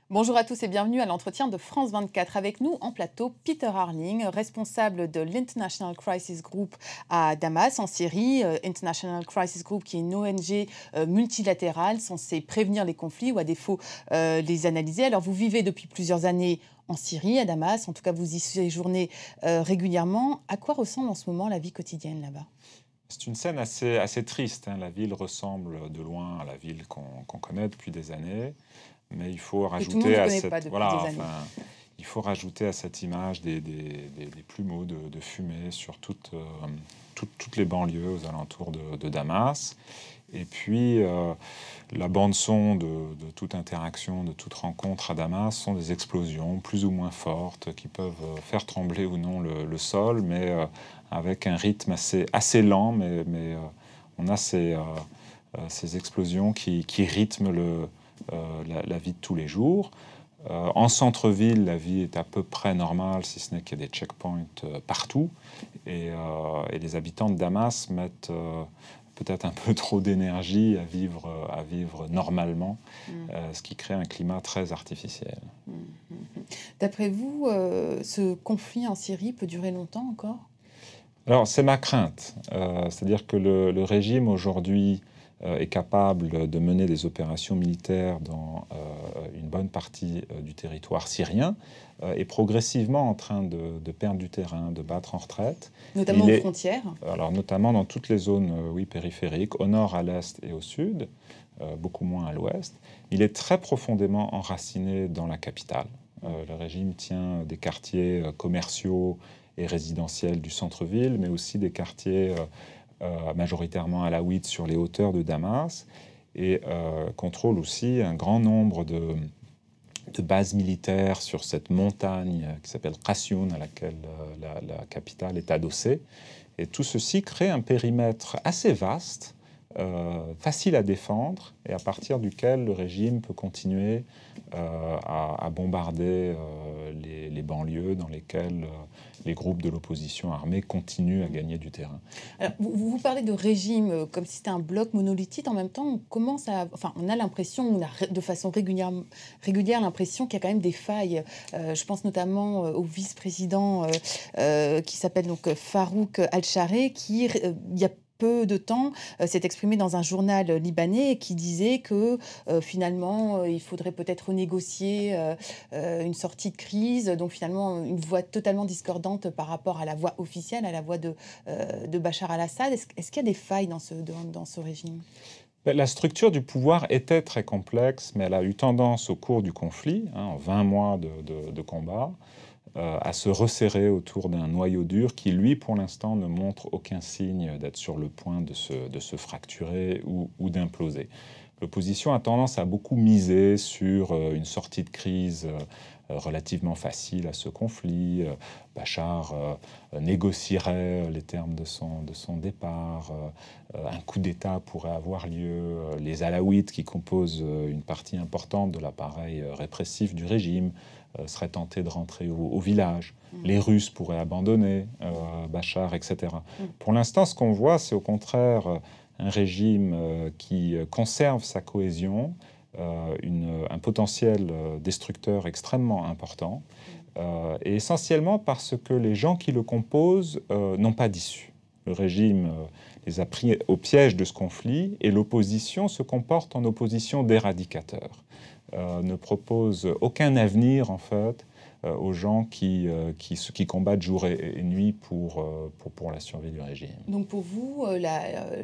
Bonjour à tous et bienvenue à l'entretien de France 24. Avec nous en plateau, Peter Harling, responsable de l'International Crisis Group à Damas, en Syrie. International Crisis Group, qui est une ONG multilatérale censée prévenir les conflits ou à défaut les analyser. Alors vous vivez depuis plusieurs années en Syrie, à Damas, en tout cas vous y séjournez régulièrement. À quoi ressemble en ce moment la vie quotidienne là-bas ? C'est une scène assez triste. La ville ressemble de loin à la ville qu'on connaît depuis des années. Mais il faut rajouter il faut rajouter à cette image des plumeaux de fumée sur toutes les banlieues aux alentours de Damas. Et puis, la bande-son de toute interaction, de toute rencontre à Damas sont des explosions plus ou moins fortes qui peuvent faire trembler ou non le sol, mais avec un rythme assez lent. Mais on a ces explosions qui rythment la vie de tous les jours. En centre-ville, la vie est à peu près normale, si ce n'est qu'il y a des checkpoints partout. Et les habitants de Damas mettent peut-être un peu trop d'énergie à vivre normalement, ce qui crée un climat très artificiel. D'après vous, ce conflit en Syrie peut durer longtemps encore ? Alors, c'est ma crainte. C'est-à-dire que le régime aujourd'hui est capable de mener des opérations militaires dans une bonne partie du territoire syrien, est progressivement en train de perdre du terrain, de battre en retraite. Notamment aux frontières. Alors notamment dans toutes les zones périphériques, au nord, à l'est et au sud, beaucoup moins à l'ouest. Il est très profondément enraciné dans la capitale. Le régime tient des quartiers commerciaux et résidentiels du centre-ville, mais aussi des quartiers majoritairement alaouites sur les hauteurs de Damas, et contrôle aussi un grand nombre de bases militaires sur cette montagne qui s'appelle Qassioun, à laquelle la capitale est adossée. Et tout ceci crée un périmètre assez vaste, facile à défendre, et à partir duquel le régime peut continuer à bombarder les banlieues dans lesquelles les groupes de l'opposition armée continuent à gagner du terrain. Alors, vous parlez de régime comme si c'était un bloc monolithique. En même temps, on a l'impression, de façon régulière l'impression qu'il y a quand même des failles. Je pense notamment au vice-président qui s'appelle donc Farouk Al-Shareh, qui, il y a peu de temps, s'est exprimé dans un journal libanais qui disait que finalement, il faudrait peut-être renégocier une sortie de crise. Donc finalement, une voix totalement discordante par rapport à la voix officielle, à la voix de Bachar al-Assad. Est-ce qu'il y a des failles dans ce régime ? La structure du pouvoir était très complexe, mais elle a eu tendance au cours du conflit, en 20 mois de combat, à se resserrer autour d'un noyau dur qui, lui, pour l'instant, ne montre aucun signe d'être sur le point de se fracturer ou d'imploser. L'opposition a tendance à beaucoup miser sur une sortie de crise relativement facile à ce conflit. Bachar négocierait les termes de son départ. Un coup d'État pourrait avoir lieu. Les Alaouites, qui composent une partie importante de l'appareil répressif du régime, seraient tentés de rentrer au village. Les Russes pourraient abandonner Bachar, etc. Pour l'instant, ce qu'on voit, c'est au contraire un régime qui conserve sa cohésion, un potentiel destructeur extrêmement important, et essentiellement parce que les gens qui le composent n'ont pas d'issue. Le régime les a pris au piège de ce conflit, et l'opposition se comporte en opposition d'éradicateur. Ne propose aucun avenir, en fait, aux gens qui combattent jour et nuit pour la survie du régime. Donc pour vous,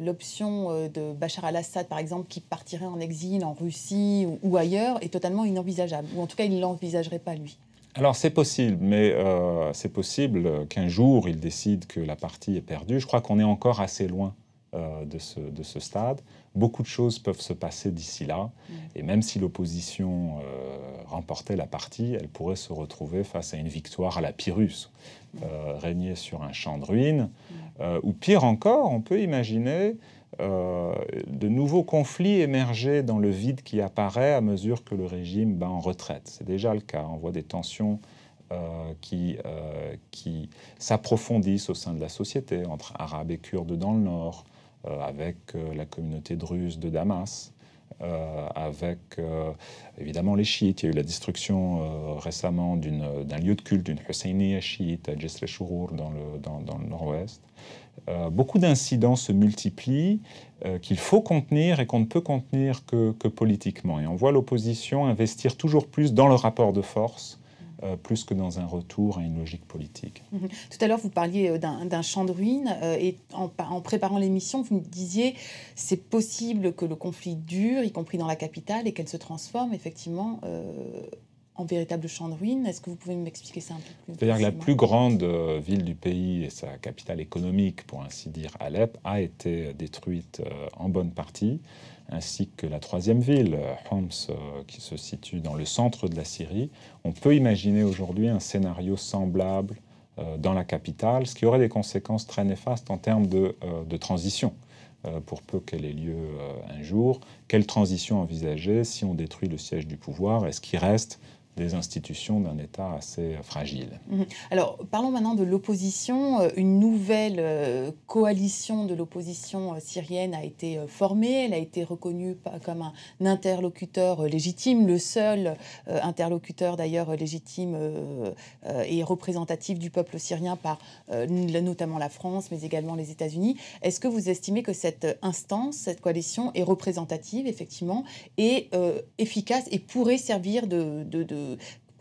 l'option de Bachar al-Assad, par exemple, qui partirait en exil en Russie ou ailleurs, est totalement inenvisageable, ou en tout cas, il ne l'envisagerait pas, lui. Alors c'est possible, mais c'est possible qu'un jour, il décide que la partie est perdue. Je crois qu'on est encore assez loin de ce stade. Beaucoup de choses peuvent se passer d'ici là, et même si l'opposition remportait la partie, elle pourrait se retrouver face à une victoire à la Pyrrhus, régner sur un champ de ruines, ou pire encore, on peut imaginer de nouveaux conflits émerger dans le vide qui apparaît à mesure que le régime bat en retraite. C'est déjà le cas, on voit des tensions qui s'approfondissent au sein de la société, entre Arabes et Kurdes dans le nord, avec la communauté druze de Damas, avec évidemment les chiites. Il y a eu la destruction récemment d'un lieu de culte, d'une Husseiniya chiite à Jisr al-Shurur dans le nord-ouest. Beaucoup d'incidents se multiplient qu'il faut contenir et qu'on ne peut contenir que politiquement. Et on voit l'opposition investir toujours plus dans le rapport de force, plus que dans un retour à une logique politique. Tout à l'heure, vous parliez d'un champ de ruines et en préparant l'émission, vous me disiez c'est possible que le conflit dure, y compris dans la capitale, et qu'elle se transforme effectivement en véritable champ de ruines. Est-ce que vous pouvez m'expliquer ça un peu plus? C'est-à-dire que la plus grande ville du pays et sa capitale économique, pour ainsi dire, Alep, a été détruite en bonne partie, ainsi que la troisième ville, Homs, qui se situe dans le centre de la Syrie. On peut imaginer aujourd'hui un scénario semblable dans la capitale, ce qui aurait des conséquences très néfastes en termes de transition, pour peu qu'elle ait lieu un jour. Quelle transition envisager si on détruit le siège du pouvoir? Est-ce qu'il reste des institutions d'un État assez fragile? Alors, parlons maintenant de l'opposition. Une nouvelle coalition de l'opposition syrienne a été formée. Elle a été reconnue comme un interlocuteur légitime, le seul interlocuteur d'ailleurs légitime et représentatif du peuple syrien par notamment la France, mais également les États-Unis. Est-ce que vous estimez que cette instance, cette coalition est représentative, effectivement, et efficace et pourrait servir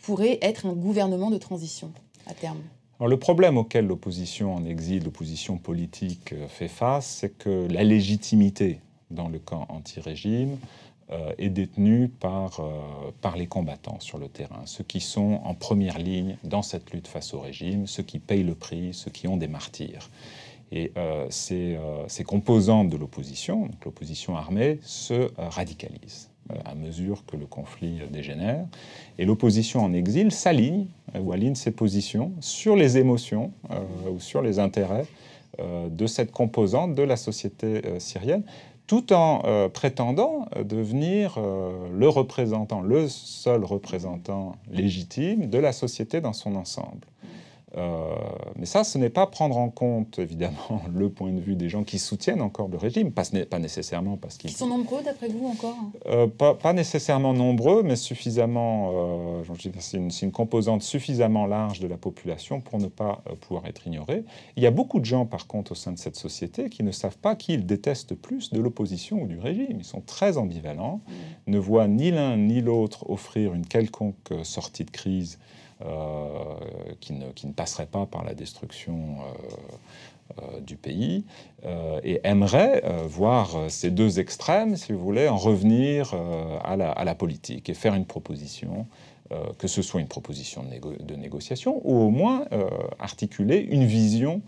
pourrait être un gouvernement de transition à terme? Alors, le problème auquel l'opposition en exil, l'opposition politique fait face, c'est que la légitimité dans le camp anti-régime est détenue par les combattants sur le terrain, ceux qui sont en première ligne dans cette lutte face au régime, ceux qui payent le prix, ceux qui ont des martyrs. Et ces composantes de l'opposition, donc l'opposition armée, se radicalisent à mesure que le conflit dégénère. Et l'opposition en exil s'aligne, ou aligne ses positions sur les émotions ou sur les intérêts de cette composante de la société syrienne, tout en prétendant devenir le seul représentant légitime de la société dans son ensemble. Mais ça, ce n'est pas prendre en compte, évidemment, le point de vue des gens qui soutiennent encore le régime, pas nécessairement parce qu'ils... Qui sont nombreux, d'après vous, encore? Pas nécessairement nombreux, mais suffisamment... c'est une composante suffisamment large de la population pour ne pas pouvoir être ignorée. Il y a beaucoup de gens, par contre, au sein de cette société qui ne savent pas qui ils détestent plus, de l'opposition ou du régime. Ils sont très ambivalents, ne voient ni l'un ni l'autre offrir une quelconque sortie de crise qui ne passerait pas par la destruction du pays, et aimerait voir ces deux extrêmes, si vous voulez, en revenir à la politique et faire une proposition, que ce soit une proposition de négociation ou au moins articuler une vision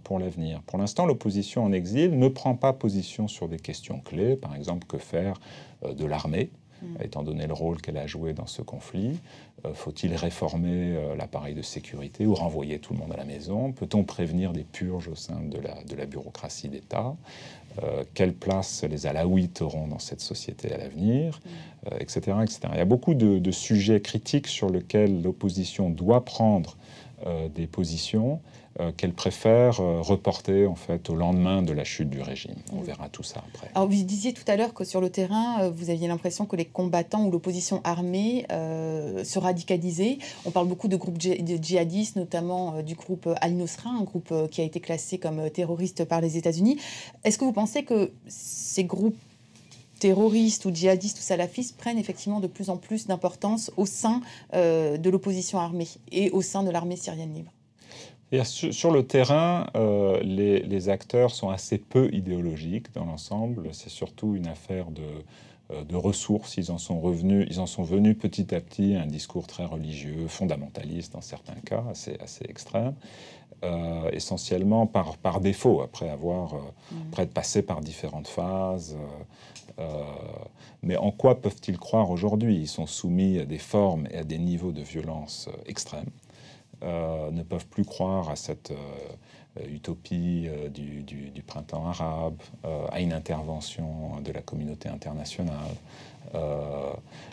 pour l'avenir. Pour l'instant, l'opposition en exil ne prend pas position sur des questions clés, par exemple, que faire de l'armée, étant donné le rôle qu'elle a joué dans ce conflit. Faut-il réformer l'appareil de sécurité ou renvoyer tout le monde à la maison? Peut-on prévenir des purges au sein de la bureaucratie d'État? Quelle place les Alaouites auront dans cette société à l'avenir, etc., etc. Il y a beaucoup de sujets critiques sur lesquels l'opposition doit prendre des positions qu'elle préfère reporter en fait au lendemain de la chute du régime. On verra tout ça après. Alors vous disiez tout à l'heure que sur le terrain, vous aviez l'impression que les combattants ou l'opposition armée se radicalisaient. On parle beaucoup de groupes djihadistes, notamment du groupe Al-Nosra, un groupe qui a été classé comme terroriste par les États-Unis. Est-ce que vous pensez que ces groupes terroristes ou djihadistes ou salafistes prennent effectivement de plus en plus d'importance au sein de l'opposition armée et au sein de l'armée syrienne libre? Et sur le terrain, les acteurs sont assez peu idéologiques dans l'ensemble. C'est surtout une affaire de ressources. Ils en sont venus petit à petit à un discours très religieux, fondamentaliste dans certains cas, assez extrême, essentiellement par défaut, après être passé par différentes phases. Mais en quoi peuvent-ils croire aujourd'hui? Ils sont soumis à des formes et à des niveaux de violence extrêmes. Ne peuvent plus croire à cette utopie du printemps arabe, à une intervention de la communauté internationale.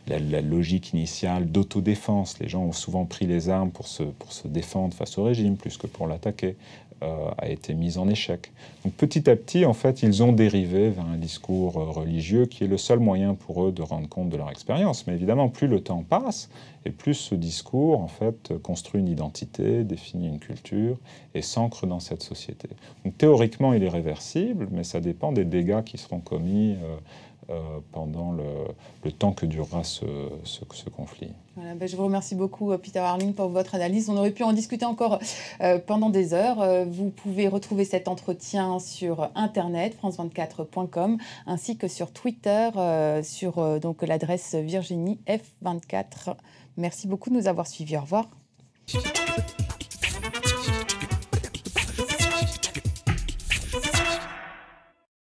La logique initiale d'autodéfense, les gens ont souvent pris les armes pour se défendre face au régime plus que pour l'attaquer, a été mise en échec. Donc petit à petit, en fait, ils ont dérivé vers un discours religieux qui est le seul moyen pour eux de rendre compte de leur expérience. Mais évidemment, plus le temps passe, et plus ce discours, en fait, construit une identité, définit une culture et s'ancre dans cette société. Donc théoriquement, il est réversible, mais ça dépend des dégâts qui seront commis pendant le temps que durera ce conflit. Voilà, ben je vous remercie beaucoup, Peter Harling, pour votre analyse. On aurait pu en discuter encore pendant des heures. Vous pouvez retrouver cet entretien sur Internet, france24.com, ainsi que sur Twitter, sur donc l'adresse Virginie F24. Merci beaucoup de nous avoir suivis. Au revoir.